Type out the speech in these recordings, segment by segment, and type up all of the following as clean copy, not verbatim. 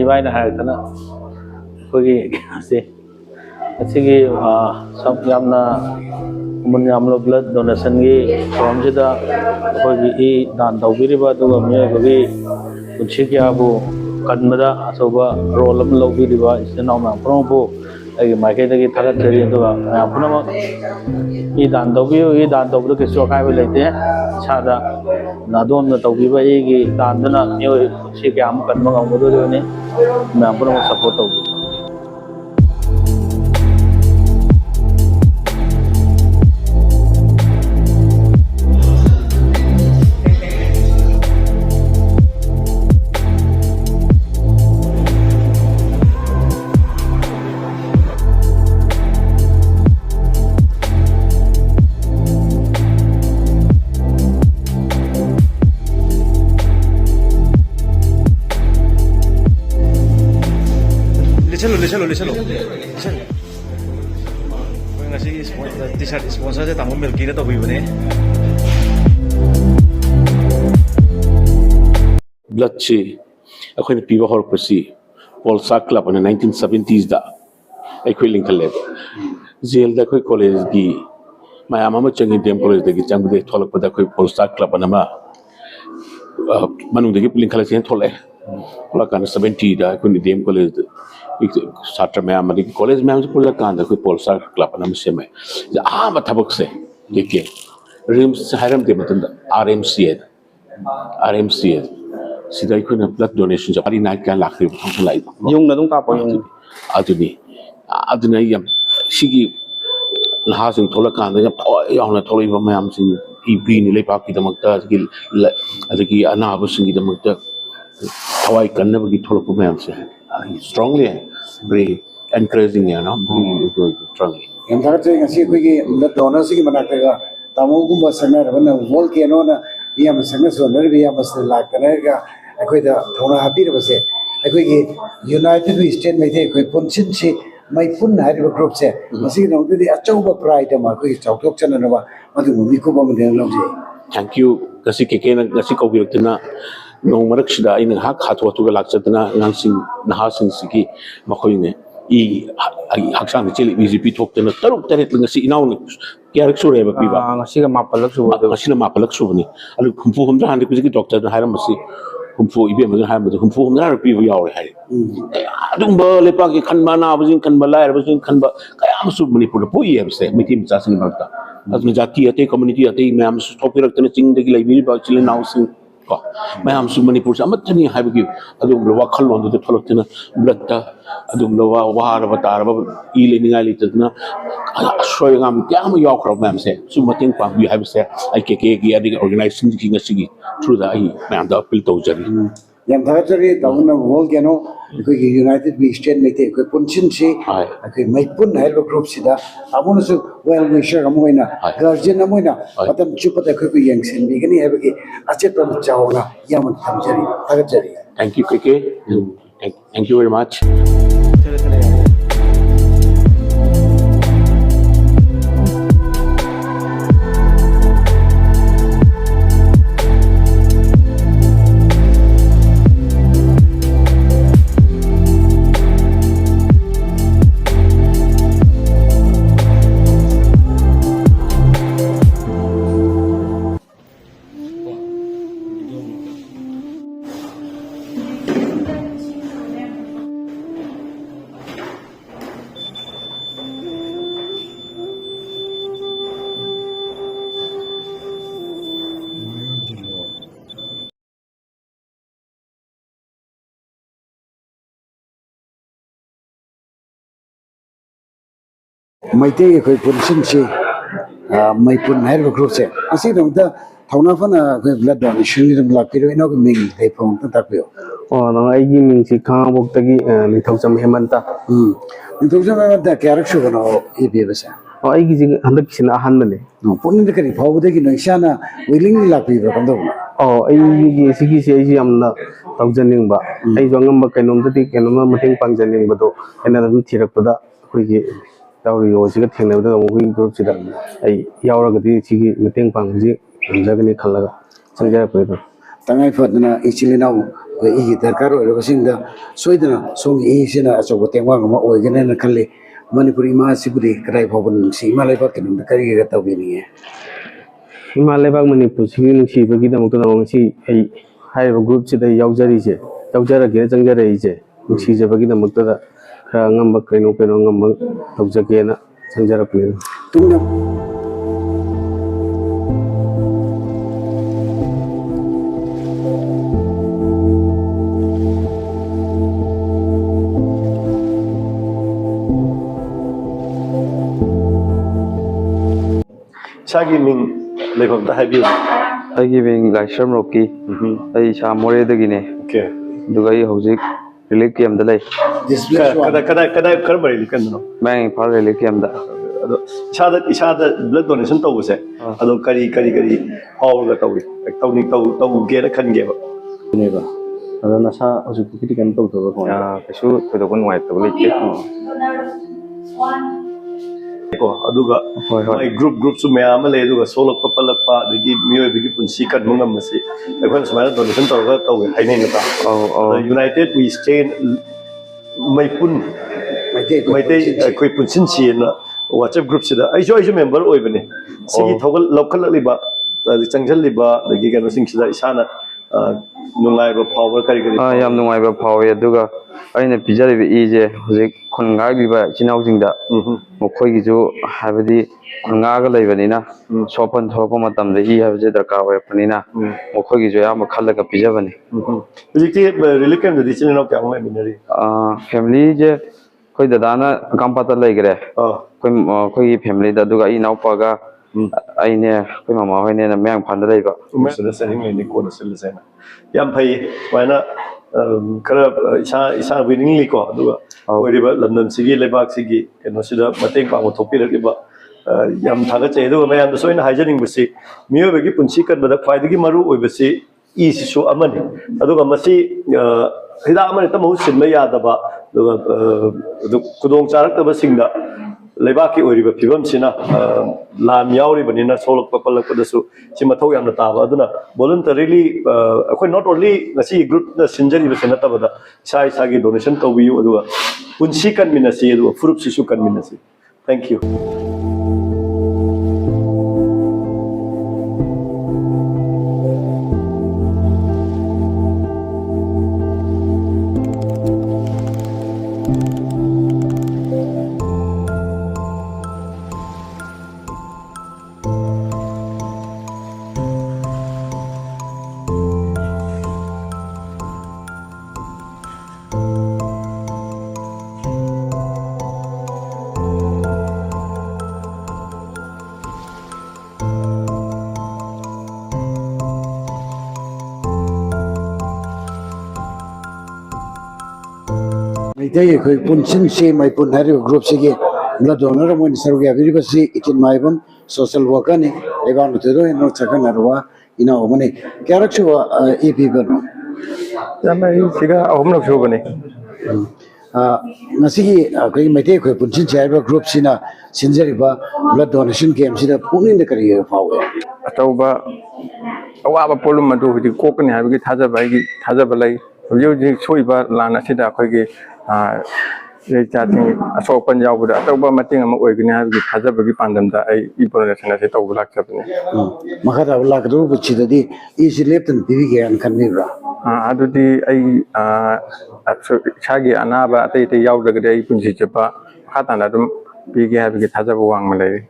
Ibai na haratana kogi ase asigi sab yamna munyamlo blood donation gi from jida kogi I dan tawbiriba duga miyogi kunchi kyabu kanmada asoba role am lobiriba isna ma promo ai Meitei dagi thagat jari duga apuna I dan tawbiru ke so kai lete sada nadom na tawbiba gi dan dana miyo kunchi kyam kanma ngawdo ne ma apuna support taw Lechalo. Kung nasi t-shirt sponsor sa tamong Milkee na to bibone. Blood chi Eikhoi na piwa hor pasi Polsa Club in the 1970s da Eikhoi linkaleb jail da Eikhoi college gi mayama changi dem college da gi chang de tholak pada Eikhoi Polsa Club anama manung de gi linkala chen thole pola kan 70 da Eikhoi dem college Satra में हमारी college में हमसे पूरा काम था कोई पोलसा club नाम से मैं बता से देखिए रिम्स हायरम दे मतलब RMC सीधा ही कोई ना ब्लड डोनेशन जब नाइट क्या लाख रुपए हम लाई yung na dong tapo yung अदुनी यम सिगी नहासिंग थोड़ा काम था याना थोड़ा ही मैं हमसे इब्री नीले पाक की दमकता अदकी अनाबसिंग की दमकता हवाई करने बगी थोड़ा को मैं हमसे strongly very encouraging strongly yang thar che ngasi koi the donors ki manakega tamu gumba sanar bana volcano na yam sanar sonar bi yam se la kana ga akoi da thona happy re base akoi ki united we state Meitei koi Punshinshi mai pun na ri group se masi no de achauba pride ma koi chautok chana na ba madu mi ko ba de lo je thank you kasi keke na kasi ko bi na no marak shida in ha khatwa tu ga lakchatna ngansing nahasing siki makhoi ne haksang cheli BJP thokna taruk taret ngasi inaw ne kyarak sure ba piba ngasi ga mapalak su ngasi na mapalak su ni alu khumpu humra han ku ji doctor na haram masi khumpu ibe ma ha ma khumpu humra piba yaw re hai adum ba lepa ki khanba na bajin khanba la er bajin khanba kayam su manipur pu ye se miti mcha sing barta asme jati ate community ate me am su topirak tane ching de gi lai bi ba chile naw sing मैं हम सुमणिपुर से अमत नहीं है कि अदुम लोवा खल्लों तो थोलकतना blood अदुम लोवा वार बतार ई लेनिंगा लितना सोयगाम क्या हम याव खरब मैम से सुमतिंग पाम भी है से आई के गी ऑर्गेनाइजेशन की ngasi through the I ma'am the appeal तो जरी yang thar che tauna volcano koi united we state Meitei koi Punshinshi koi mai pun hai group sida amuna su well wisher amoina guardian amoina atam chupata koi yang sen bi gani hai ki achet pam chauna yaman thamjari thagajari thank you KK thank you very much Meitei koi Punshinshi mai pun hai group se asi dong da thona fana koi blood donation ni dum lakiro ino ko ming dei phong ta takyo no ai gi ming si khang bok tagi ni thaucham hemanta ni thaucham hemanta kyarak shu no e be basa ai gi handak sina han ne no punin de kari phau de gi no isana willingly lakpi ba kando ai gi sigi se ai amna taujaning ba ai jongam ba kainom da kenom mateng pangjaning ba do ena dum thirak pada koi gi tawri yo siga thengna da mo gi group sida ai yaura ga di sigi mateng pang ji jagani khalaga sangjara pe do tangai fadna ichili na ꯏꯒꯤ ꯗꯔꯀꯥꯔ ꯑꯣꯏꯔꯕꯁꯤꯡꯗ ꯁꯣꯏꯗꯅ ꯁꯣꯝꯒꯤ ꯏꯁꯤꯅ ꯑꯆꯧꯕ ꯇꯦꯡꯕꯥꯡ ꯑꯃ ꯑꯣꯏꯒꯅꯦꯅ ꯈꯜꯂꯤ ꯃꯅꯤꯄꯨꯔꯤ ꯏꯃꯥ ꯑꯁꯤꯕꯨꯗꯤ ꯀꯗꯥꯏ ꯐꯥꯎꯕ ꯅꯨꯡꯁꯤ ꯏꯃꯥ ꯂꯩꯕꯥꯛꯀꯤꯗꯃꯛꯇ ꯀꯔꯤꯒ ꯇꯧꯕꯤꯅꯤꯡꯉꯦ ꯏꯃꯥ ꯂꯩꯕꯥꯛ ꯃꯅꯤꯄꯨꯔꯁꯤꯒꯤ ꯅꯨꯡꯁꯤꯕꯒꯤꯗꯃꯛꯇ ꯉꯁꯤ ꯑꯩ ꯍꯥꯏꯔꯤꯕ ꯒ꯭ꯔꯨꯞꯁꯤꯗ ꯌꯥꯎꯖꯔꯒꯦꯅ ꯆꯪꯖꯔꯛꯏꯁꯦ ꯅꯨꯡꯁꯤꯖꯕꯒꯤꯗꯃꯛꯇꯗ ꯈꯔ ꯑꯉꯝꯕ ꯀꯩꯅꯣ ꯑꯉꯝꯕ ꯇꯧꯖꯒꯦꯅ ꯆꯪꯖꯔꯛꯄꯅꯤ ꯇꯨꯡꯗ ꯏꯁꯥꯒꯤ ꯃꯤꯡ ꯂꯩꯐꯝꯗ ꯍꯥꯏꯕꯤꯌꯨ ꯑꯩꯒꯤ ꯃꯤꯡ ꯂꯥꯏꯁ꯭ꯔꯝ ꯔꯣꯛꯀꯤ ꯑꯩ ꯏꯁꯥ ꯃꯣꯔꯦꯗꯒꯤꯅꯦ ꯑꯣꯀꯦ ꯑꯗꯨꯒ ꯑꯩ ꯍꯧꯖꯤꯛ ꯔꯤꯂꯤꯐ ꯀꯦꯝꯗ ꯂꯩ ꯀꯗꯥꯏ ꯀꯔꯝꯕ ꯔꯤꯂꯤꯐ ꯃꯌꯥꯡ ꯏꯝꯐꯥꯜ ꯔꯤꯂꯤꯐ ꯀꯦꯝꯗ ꯑꯗꯣ ꯏꯁꯥꯗ ꯕ꯭ꯂꯗ ꯗꯣꯅꯦꯁꯟ ꯇꯧꯕꯁꯦ ꯑꯗꯣ ꯀꯔꯤ ꯐꯥꯎꯔꯒ ꯇꯧꯒꯦꯅ ꯈꯟꯒꯦꯕ ꯑꯗꯣ ꯅꯁꯥ ꯍꯧꯖꯤꯛꯄꯨꯗꯤ ꯀꯩꯅꯣ ꯇꯧꯗꯕ ꯀꯃꯥꯏꯅ ꯀꯩꯁꯨ ꯊꯣꯏꯗꯣꯛꯄ ꯅꯨꯡꯉꯥꯏꯇꯕ ꯂꯩꯇꯦ ꯀꯣ ꯑꯗꯨꯒ ꯍꯣꯏ ꯍꯣꯏ ꯃꯣꯏ ꯒ꯭ꯔꯨꯞꯁꯨ ꯃꯌꯥꯝ ꯑꯃ ꯂꯩ ꯑꯗꯨꯒ ꯁꯣꯛꯂꯛꯄ ꯄꯜꯂꯛꯄ ꯑꯗꯒꯤ ꯃꯤꯑꯣꯏꯕꯒꯤ ꯄꯨꯟꯁꯤ ꯀꯟꯕ ꯉꯝꯕꯁꯤ ꯑꯩꯈꯣꯏꯅ ꯁꯨꯃꯥꯏꯅ ꯗꯣꯅꯦꯁꯟ ꯇꯧꯔꯒ ꯇꯧꯋꯦ ꯍꯥꯏꯅꯩ ꯅꯠꯇ꯭ꯔꯥ ꯌꯨꯅꯥꯏꯇꯦꯠ ꯋꯤ ꯁ꯭ꯇꯦꯟ ꯃꯩꯇꯩ ꯑꯩꯈꯣꯏ ꯄꯨꯟꯁꯤꯟꯁꯤꯅ ꯋꯥꯆꯞ ꯒ꯭ꯔꯨꯞꯁꯤꯗ ꯑꯩꯁꯨ ꯃꯦꯝꯕꯔ ꯑꯣꯏꯕꯅꯦ ꯁꯤꯒꯤ ꯂꯧꯈꯠꯂꯛꯂꯤꯕ ꯆꯪꯁꯤꯜꯂꯤꯕ ꯑꯗꯒꯤ ꯀꯩꯅꯣꯁꯤꯡꯁꯤꯗ ꯏꯁꯥꯅ ꯅꯨꯡꯉꯥꯏꯕ ꯐꯥꯎꯕ ꯀꯔꯤ ꯌꯥꯝ ꯅꯨꯡꯉꯥꯏꯕ ꯐꯥꯎꯋꯦ ꯑꯗꯨꯒ ꯑꯩꯅ ꯄꯤꯖꯔꯤꯕ ꯏꯁꯦ ꯍꯧꯖꯤꯛ ꯈꯨꯟꯒꯥꯏꯔꯤꯕ ꯏꯆꯤꯜ ꯏꯅꯥꯎꯁꯤꯡꯗ ꯃꯈꯣꯏꯒꯤꯁꯨ ꯍꯥꯏꯕꯗꯤ ꯈꯨꯟꯒꯥꯒ ꯂꯩꯕꯅꯤꯅ ꯁꯣꯛꯄꯟ ꯊꯣꯛꯂꯛꯄ ꯃꯇꯝꯗ ꯏ ꯍꯥꯏꯕꯁꯦ ꯗꯔꯀꯥꯔ ꯑꯣꯏꯔꯛꯄꯅꯤꯅ ꯃꯈꯣꯏꯒꯤꯁꯨ ꯑꯌꯥꯝꯕ ꯈꯜꯂꯒ ꯄꯤꯖꯕꯅꯤ ꯍꯧꯖꯤꯛꯇꯤ ꯔꯤꯂꯤꯐ ꯀꯦꯝꯗꯗꯤ ꯏꯆꯤꯜ ꯏꯅꯥꯎ ꯀꯌꯥꯃꯨꯛ ꯂꯩꯃꯤꯟꯅꯔꯤ ꯐꯦꯃꯤꯂꯤꯁꯦ ꯑꯩꯈꯣꯏ ꯗꯗꯥꯅ ꯀꯥꯝꯄꯥꯠꯇ ꯂꯩꯈ꯭ꯔꯦ ꯑꯩꯈꯣꯏꯒꯤ ꯐꯦꯃꯤꯂꯤꯗ ꯑꯗꯨꯒ ꯑꯩ ꯏꯅꯥꯎꯄꯥꯒ ꯑꯩꯅꯦ ꯑꯩꯈꯣꯏ ꯃꯃꯥ ꯍꯣꯏꯅꯦꯅ ꯃꯌꯥꯡ ꯏꯝꯐꯥꯜꯗ ꯂꯩꯕ ꯁꯤꯗ ꯆꯠꯅꯤꯡꯉꯩꯅꯤ ꯀꯣꯟꯅ ꯁꯤꯜꯂꯁꯦꯅ ꯌꯥꯝ ꯐꯩ ꯁꯨꯃꯥꯏꯅ ꯈꯔ ꯏꯁꯥ ꯋꯤꯅꯤꯡꯂꯤꯀꯣ ꯑꯗꯨꯒ ꯑꯣꯏꯔꯤꯕ ꯂꯝꯗꯝꯁꯤꯒꯤ ꯂꯩꯕꯥꯛꯁꯤꯒꯤ ꯀꯩꯅꯣꯁꯤꯗ ꯃꯇꯦꯡ ꯄꯥꯡꯕ ꯊꯣꯛꯄꯤꯔꯛꯂꯤꯕ ꯌꯥꯝ ꯊꯥꯒꯠꯆꯩ ꯑꯗꯨꯒ ꯃꯌꯥꯝꯗꯁꯨ ꯑꯩꯅ ꯍꯥꯏꯖꯅꯤꯡꯕꯁꯤ ꯃꯤꯑꯣꯏꯕꯒꯤ ꯄꯨꯟꯁꯤ ꯀꯟꯕꯗ ꯈ꯭ꯋꯥꯏꯗꯒꯤ ꯃꯔꯨ ꯑꯣꯏꯕꯁꯤ ꯏꯁꯤꯁꯨ ꯑꯃꯅꯤ ꯑꯗꯨꯒ ꯃꯁꯤ ꯍꯤꯗꯥꯛ ꯑꯃ ꯍꯦꯛꯇ ꯃꯍꯨꯠ ꯁꯤꯟꯕ ꯌꯥꯗꯕ ꯑꯗꯨꯒ ꯈꯨꯗꯣꯡ ꯆꯥꯔꯛꯇꯕꯁꯤꯡꯗ ꯂꯩꯕꯥꯛꯀꯤ ꯑꯣꯏꯔꯤꯕ ꯐꯤꯕꯝꯁꯤꯅ ꯂꯥꯟ ꯌꯥꯎꯔꯤꯕꯅꯤꯅ ꯁꯣꯛꯂꯛꯄ ꯄꯜꯂꯛꯄꯗꯁꯨ ꯁꯤ ꯃꯊꯧ ꯌꯥꯝꯅ ꯇꯥꯕ ꯑꯗꯨꯅ ꯚꯣꯂꯨꯟꯇꯔꯤꯂꯤ ꯑꯩꯈꯣꯏ ꯅꯣꯠ ꯑꯣꯟꯂꯤ ꯉꯁꯤ ꯒ꯭ꯔꯨꯞꯅ ꯁꯤꯟꯖꯔꯤꯕꯁꯤ ꯅꯠꯇꯕꯗ ꯏꯁꯥꯒꯤ ꯗꯣꯅꯦꯁꯟ ꯇꯧꯕꯤꯌꯨ ꯑꯗꯨꯒ ꯄꯨꯟꯁꯤ ꯀꯟꯃꯤꯟꯅꯁꯤ ꯑꯗꯨꯒ ꯐꯨꯔꯨꯞꯁꯤꯁꯨ ꯀꯟꯃꯤꯟꯅꯁꯤ thank you Meitei Eikhoi Punshinshi Maipun hariba group sigi blood donor moin sargi abiribasi itin maibam social worker ni leban utero no chakan arwa ina omani karakchuwa epibano ꯌꯥꯝꯅ ꯁꯤꯒ ꯑꯍꯨꯝꯂꯛ ꯁꯨꯕꯅꯤ ngasigi koi Meitei Eikhoi Punshinshi hariba group sina sinjariba blood donation camp sida puninda kari fawe ꯑꯆꯧꯕ ꯑꯋꯥꯕ ꯄꯣꯠꯂꯨꯝ ꯑꯗꯨ ꯍꯧꯖꯤꯛ ꯀꯣꯛꯀꯅꯤ ꯍꯥꯏꯕꯒꯤ ꯊꯥꯖꯕ ꯂꯩ ꯍꯧꯖꯤꯛ ꯁꯣꯛꯏꯕ ꯂꯥꯟ ꯑꯁꯤꯗ ꯑꯩꯈꯣꯏꯒꯤ ꯂꯩꯆꯥꯁꯤꯡ ꯑꯁꯣꯛ ꯑꯄꯟ ꯌꯥꯎꯕꯗ ꯑꯆꯧꯕ ꯃꯇꯦꯡ ꯑꯃ ꯑꯣꯏꯒꯅꯤ ꯍꯥꯏꯕꯒꯤ ꯊꯥꯖꯕꯒꯤ ꯄꯥꯟꯗꯝꯗ ꯑꯩ ꯏ ꯗꯣꯅꯦꯁꯟ ꯑꯁꯤ ꯇꯧꯕ ꯂꯥꯛꯆꯕꯅꯤ makara lakdo buchidadi isi leptan pibige an khanibra ꯑꯗꯨꯗꯤ ꯑꯩ ꯏꯁꯥꯒꯤ ꯑꯅꯥꯕ ꯑꯇꯩ ꯌꯥꯎꯗ꯭ꯔꯒꯗꯤ ꯑꯩ ꯄꯨꯟꯁꯤ ꯆꯨꯞꯄ ꯃꯈꯥ ꯇꯥꯅ ꯑꯗꯨꯝ ꯄꯤꯒꯦ ꯍꯥꯏꯕꯒꯤ ꯊꯥꯖꯕ ꯋꯥꯡꯅ ꯂꯩꯔꯤ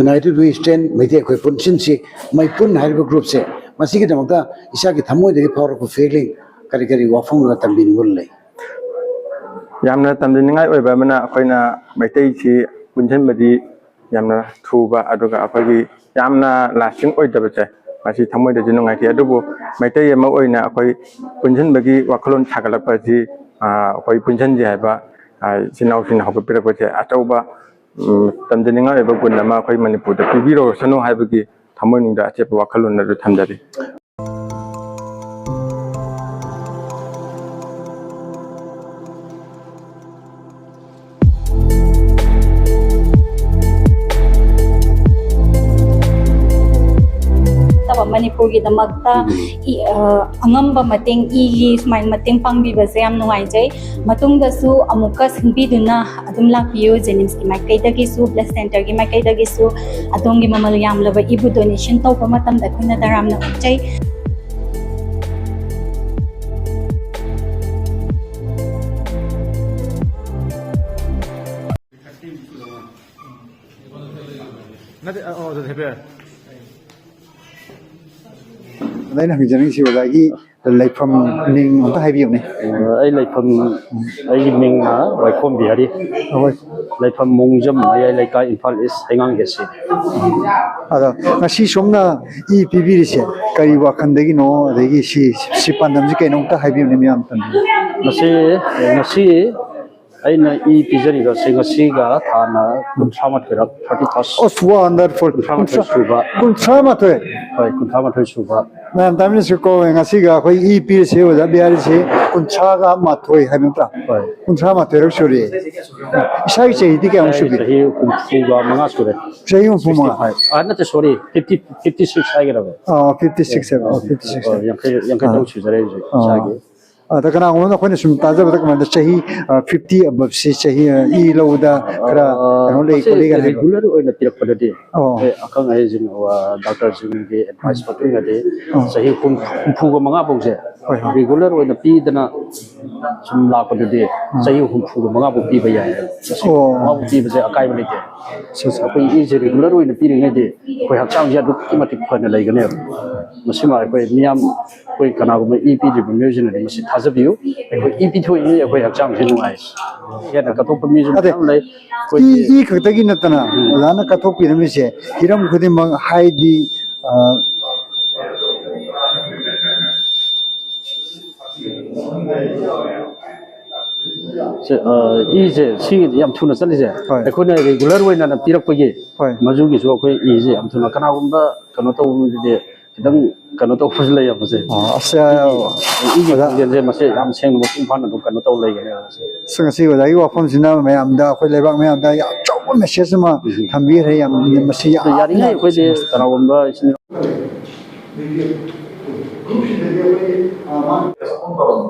United We Stand Meitei Eikhoi Punshinshi Maipun hariba group se masigi damakta isagi thamoidagi powerful feeling kari wafung ga tambin gullai ꯌꯥꯝꯅ ꯇꯝꯖꯅꯤꯡꯉꯥꯏ ꯑꯣꯏꯕ ꯑꯃꯅ ꯑꯩꯈꯣꯏꯅ ꯃꯩꯇꯩꯁꯤ ꯄꯨꯟꯁꯤꯟꯕꯗꯤ ꯌꯥꯝꯅ ꯊꯨꯕ ꯑꯗꯨꯒ ꯑꯩꯈꯣꯏꯒꯤ ꯌꯥꯝꯅ ꯂꯥꯁꯇꯤꯡ ꯑꯣꯏꯗꯕꯁꯦ ꯃꯁꯤ ꯊꯃꯣꯏꯗꯁꯨ ꯅꯨꯡꯉꯥꯏꯇꯦ ꯑꯗꯨꯕꯨ ꯃꯩꯇꯩ ꯑꯃ ꯑꯣꯏꯅ ꯑꯩꯈꯣꯏ ꯄꯨꯟꯁꯤꯟꯕꯒꯤ ꯋꯥꯈꯜꯂꯣꯟ ꯁꯥꯒꯠꯂꯛꯄ ꯑꯁꯤ ꯑꯩꯈꯣꯏ ꯄꯨꯟꯁꯤꯟꯁꯦ ꯍꯥꯏꯕ ꯏꯆꯤꯜ ꯏꯅꯥꯎꯁꯤꯡꯅ ꯍꯧꯒꯠꯄꯤꯔꯛꯄꯁꯦ ꯑꯆꯧꯕ ꯇꯝꯖꯅꯤꯡꯉꯥꯏ ꯑꯣꯏꯕ ꯒꯨꯟ ꯑꯃ ꯑꯩꯈꯣꯏ ꯃꯅꯤꯄꯨꯔꯗ ꯄꯤꯕꯤꯔꯁꯅꯨ ꯍꯥꯏꯕꯒꯤ ꯊꯃꯣꯏꯅꯨꯡꯗ ꯑꯆꯦꯠꯄ ꯋꯥꯈꯜꯂꯣꯟ ꯑꯗꯨ ꯊꯝꯖꯔꯤ ꯆꯥꯕ ꯃꯅꯤꯄꯨꯔꯒꯤꯗꯃꯛꯇ ꯑꯉꯝꯕ ꯃꯇꯦꯡ ꯏꯒꯤ ꯁꯨꯃꯥꯏꯅ ꯃꯇꯦꯡ ꯄꯥꯡꯕꯤꯕꯁꯦ ꯌꯥꯝ ꯅꯨꯡꯉꯥꯏꯖꯩ ꯃꯇꯨꯡꯗꯁꯨ ꯑꯃꯨꯛꯀ ꯁꯤꯟꯕꯤꯗꯨꯅ ꯑꯗꯨꯝ ꯂꯥꯛꯄꯤꯌꯨ ꯖꯦꯅꯤꯝꯁꯀꯤ ꯃꯥꯏꯀꯩꯗꯒꯤꯁꯨ ꯕ꯭ꯂꯗ ꯁꯦꯟꯇꯔꯒꯤ ꯃꯥꯏꯀꯩꯗꯒꯤꯁꯨ ꯑꯗꯣꯝꯒꯤ ꯃꯃꯜ ꯌꯥꯝꯂꯕ ꯏꯕꯨ ꯗꯣꯅꯦꯁꯟ ꯇꯧꯕ ꯃꯇꯝꯗ ꯑꯩꯈꯣꯏꯅ ꯇꯔꯥꯝꯅ ꯑꯣꯛꯆꯩ ꯑꯩꯅ ꯍꯪꯖꯅꯤꯡꯉꯤꯁꯤ ꯑꯣꯖꯥꯒꯤ ꯂꯩꯐꯝ ꯃꯤꯡ ꯑꯝꯇ ꯍꯥꯏꯕꯤꯌꯨꯅꯦ ꯑꯩ ꯂꯩꯐꯝ ꯑꯩꯒꯤ ꯃꯤꯡꯅ ꯋꯥꯏꯈꯣꯝ ꯕꯤꯍꯥꯔꯤ ꯂꯩꯐꯝ ꯃꯣꯡꯖꯝ ꯃꯌꯥꯏ ꯂꯩꯀꯥꯏ ꯏꯝꯐꯥꯜ ꯏꯁ ꯍꯩꯉꯥꯡ ꯑꯦꯁꯤ ꯑꯗꯣ ꯉꯁꯤ ꯁꯣꯝꯅ ꯏ ꯄꯤꯕꯤꯔꯤꯁꯦ ꯀꯔꯤ ꯋꯥꯈꯜꯗꯒꯤꯅꯣ ꯑꯗꯒꯤ ꯁꯤ ꯄꯥꯟꯗꯝꯁꯤ ꯀꯩꯅꯣ ꯑꯝꯇ ꯍꯥꯏꯕꯤꯌꯨꯅꯦ ꯃꯌꯥꯝ ꯉꯁꯤ ꯑꯩꯅ ꯏ ꯄꯤꯖꯔꯤꯕꯁꯦ ꯉꯁꯤꯒ ꯊꯥꯅ 38ꯔꯛ 31 ꯑꯣꯁ ꯋꯥꯟꯗꯔꯐꯨꯜ 38 ꯁꯨꯕ 38 ꯍꯣꯏ 38 ꯁꯨꯕ ꯃꯌꯥꯝ ꯇꯥꯃꯤꯟꯅꯁꯨ ꯀꯣ ꯉꯁꯤꯒ ꯑꯩꯈꯣꯏ ꯏ ꯄꯤꯔꯤꯁꯦ ꯑꯣꯖꯥ ꯕꯤꯍꯥꯔꯤꯁꯦ 39 ꯍꯥꯏꯕ ꯅꯠꯇ꯭ꯔꯥ ꯍꯣꯏ 38ꯔꯛ ꯁꯨꯔꯦ ꯏꯁꯥꯒꯤ ꯆꯍꯤꯗꯤ ꯀꯌꯥꯃꯨꯛ ꯁꯨꯒꯦ ꯆꯍꯤ 35 ꯁꯨꯔꯦ ꯆꯍꯤ 35 ꯅꯠꯇꯦ ꯁꯣꯔꯤ 56 ꯍꯥꯏꯒꯗꯕ 56 ꯍꯥꯏꯕ 56 yankai suzare isagi ꯑꯗ ꯀꯅꯥꯒꯨꯝꯕꯅ ꯑꯩꯈꯣꯏꯅ ꯁꯨꯝ ꯇꯥꯖꯕꯗ ꯀꯃꯥꯏꯅ ꯆꯍꯤ 50 ꯑꯕꯞꯁꯤ ꯆꯍꯤ ꯏ ꯂꯧꯕꯗ ꯈꯔ ꯀꯩꯅꯣ ꯂꯩ ꯈꯣꯠꯂꯤꯒ ꯍꯥꯏꯕ ꯔꯤꯒꯨꯂꯔ ꯑꯣꯏꯅ ꯄꯤꯔꯛꯄꯗꯗꯤ ꯑꯈꯪ ꯑꯍꯩꯁꯤꯡ ꯗꯣꯛꯇꯔꯁꯤꯡꯒꯤ ꯑꯦꯗꯚꯥꯏꯁ ꯃꯇꯨꯡꯏꯟꯅꯗꯤ ꯆꯍꯤ 35 ꯐꯥꯎꯁꯦ ꯔꯤꯒꯨꯂꯔ ꯑꯣꯏꯅ ꯄꯤꯗꯅ ꯁꯨꯝ ꯂꯥꯛꯄꯗꯗꯤ ꯆꯍꯤ 35 ꯐꯥꯎ ꯄꯤꯕ ꯌꯥꯏ ꯃꯥꯕꯨ ꯄꯤꯕꯁꯦ ꯑꯀꯥꯏꯕ ꯂꯩꯇꯦ ꯑꯩꯈꯣꯏ ꯏꯁꯦ ꯔꯤꯒꯨꯂꯔ ꯑꯣꯏꯅ ꯄꯤꯔꯤꯉꯩꯗꯤ ꯑꯩꯈꯣꯏ ꯍꯛꯆꯥꯡꯁꯦ ꯑꯗꯨꯛꯀꯤ ꯃꯇꯤꯛ ꯐꯅ ꯂꯩꯒꯅꯦꯕ ꯃꯁꯤꯃ ꯑꯩꯈꯣꯏ ꯃꯤꯌꯥꯝ ꯑꯩꯈꯣꯏ ꯀꯅꯥꯒꯨꯝꯕ ꯏ ꯄꯤꯗ꯭ꯔꯤꯕ ꯃꯤꯑꯣꯏꯁꯤꯡꯅꯗꯤ ꯃꯁꯤ ꯊꯥꯖꯕꯤꯌꯨ ꯑꯩꯈꯣꯏ ꯏ ꯄꯤꯊꯣꯛꯏ ꯑꯩꯈꯣꯏ ꯍꯛꯆꯥꯡꯁꯦ ꯅꯨꯡꯉꯥꯏ ꯍꯦꯟꯅ ꯀꯠꯊꯣꯛꯄ ꯃꯤꯁꯨ ꯃꯌꯥꯝ ꯂꯩ ꯏ ꯈꯛꯇꯒꯤ ꯅꯠꯇꯅ ꯑꯣꯖꯥꯅ ꯀꯠꯊꯣꯛꯄꯤꯔꯝꯃꯤꯁꯦ ꯍꯤꯔꯝ ꯈꯨꯗꯤꯡꯃꯛ ꯍꯥꯏꯗꯤ 이제 시기 ꯌꯥꯝ ꯊꯨꯅ ꯆꯠꯂꯤꯁꯦ ꯑꯩꯈꯣꯏꯅ ꯔꯤꯒꯨꯂꯔ ꯑꯣꯏꯅ ꯄꯤꯔꯛꯄꯒꯤ ꯃꯖꯨꯒꯤꯁꯨ ꯑꯩꯈꯣꯏ ꯏꯁꯦ ꯌꯥꯝ ꯊꯨꯅ ꯀꯅꯥꯒꯨꯝꯕ ꯀꯩꯅꯣ ꯇꯧꯕ ꯃꯤꯗꯨꯗꯤ ꯈꯤꯇꯪ ꯀꯩꯅꯣ ꯇꯧꯕꯁꯨ ꯂꯩꯌꯦꯕꯁꯦ 이게 관계제 맛이 양 생으로 풍파는 그런 또 레이게요. 승시 오다이 와폼지나 매암다 아코이 레박 매암다 야 조금 메시지만 담비해 야 맛이 야리네 거기 따라온다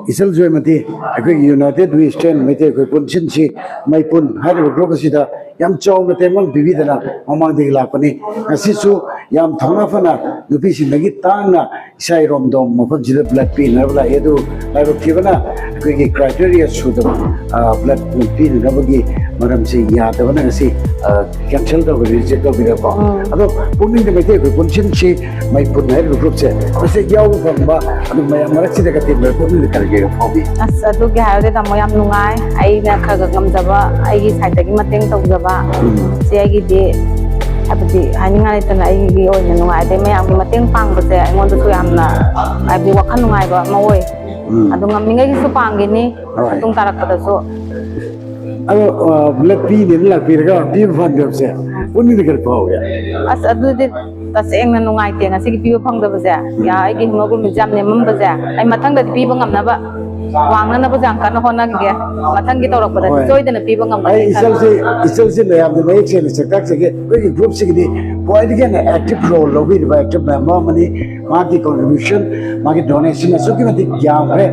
Isal Joymati, United We Stand, Meitei, Punshinshi, Maipun, Hydro Grobasida, Yam Chow, Metemon, Vividana, among the Lapani, Asisu, Yam Tonafana, the piece in the Gitana, Irom Dom, Mofonjida, Blood Pin, Navla Edu, Lavo Kivana, criteria should the blood pin, Navagi, Madam say, Yatavanasi, cancelled over reject of the although putting the Meitei, Punshinshi, Maipun, Hydro Groups, I say Yaw from my Marachi, the ꯑꯁ ꯑꯗꯨꯒꯤ ꯍꯥꯏꯔꯗꯤ ꯇꯥꯃꯣ ꯌꯥꯝ ꯅꯨꯡꯉꯥꯏ ꯑꯩꯅ ꯈꯔ ꯉꯝꯖꯕ ꯑꯩꯒꯤ ꯁꯥꯏꯠꯇꯒꯤ ꯃꯇꯦꯡ ꯇꯧꯖꯕ ꯁꯤ ꯑꯩꯒꯤꯗꯤ ꯍꯥꯏꯕꯗꯤ ꯍꯥꯏꯅꯤꯡꯉꯥꯏ ꯂꯩꯇꯅ ꯑꯩꯒꯤ ꯑꯣꯏꯅ ꯅꯨꯡꯉꯥꯏ ꯑꯗꯩ ꯃꯌꯥꯝꯒꯤ ꯃꯇꯦꯡ ꯄꯥꯡꯕꯁꯦ ꯑꯩꯉꯣꯟꯗꯁꯨ ꯌꯥꯝꯅ ꯍꯥꯏꯕꯗꯤ ꯋꯥꯈꯜ ꯅꯨꯡꯉꯥꯏꯕ ꯑꯃ ꯑꯣꯏ ꯑꯗꯨ ꯉꯝꯃꯤꯉꯩꯒꯤꯁꯨ ꯄꯥꯡꯒꯅꯤ ꯃꯇꯨꯡ ꯇꯥꯔꯛꯄꯗꯁꯨ ꯑꯗꯣ ꯕ꯭ꯂꯗ ꯄꯤꯅꯦꯅ ꯂꯥꯛꯄꯤꯔꯒ ꯄꯤꯕ ꯐꯪꯗꯕꯁꯦ ꯄꯨꯛꯅꯤꯡꯗ ꯈꯔ ꯐꯥꯎꯋꯦ ꯑꯁ ꯑꯗꯨꯗꯤ ꯇꯁꯦꯡꯅ ꯅꯨꯡꯉꯥꯏꯇꯦ ꯉꯁꯤꯒꯤ ꯄꯤꯕ ꯐꯪꯗꯕꯁꯦ ꯑꯩꯒꯤ ꯍꯤꯃꯣꯒ꯭ꯂꯣꯕꯤꯟꯁꯦ ꯌꯥꯝ ꯅꯦꯝꯃꯝꯕꯁꯦ ꯑꯩ ꯃꯊꯪꯗꯗꯤ ꯄꯤꯕ ꯉꯝꯅꯕ ꯋꯥꯡꯅꯅꯕꯁꯦ ꯌꯥꯝ ꯀꯟꯅ ꯍꯣꯠꯅꯒꯦ ꯃꯊꯪꯒꯤ ꯇꯧꯔꯛꯄꯗꯗꯤ ꯁꯣꯏꯗꯅ ꯄꯤꯕ ꯉꯝꯒꯅꯤ ꯏꯆꯜꯁꯦ ꯃꯌꯥꯝꯅ ꯃꯌꯦꯛ ꯁꯦꯡꯅ ꯁꯛꯇꯥꯛꯆꯒꯦ ꯑꯩꯈꯣꯏꯒꯤ ꯒ꯭ꯔꯨꯞꯁꯤꯒꯤꯗꯤ ꯈ꯭ꯋꯥꯏꯗꯒꯤ ꯍꯦꯟꯅ ꯑꯦꯛꯇꯤꯚ ꯔꯣꯜ ꯂꯧꯕꯤꯔꯤꯕ ꯑꯦꯛꯇꯤꯚ ꯃꯦꯝꯕꯔ ꯑꯃꯅꯤ ꯃꯥꯒꯤ ꯀꯟꯇ꯭ꯔꯤꯕ꯭ꯌꯨꯁꯟ ꯃꯥꯒꯤ ꯗꯣꯅꯦꯁꯟ ꯑꯁꯨꯛꯀꯤ ꯃꯇꯤꯛ ꯌꯥꯝꯈ꯭ꯔꯦ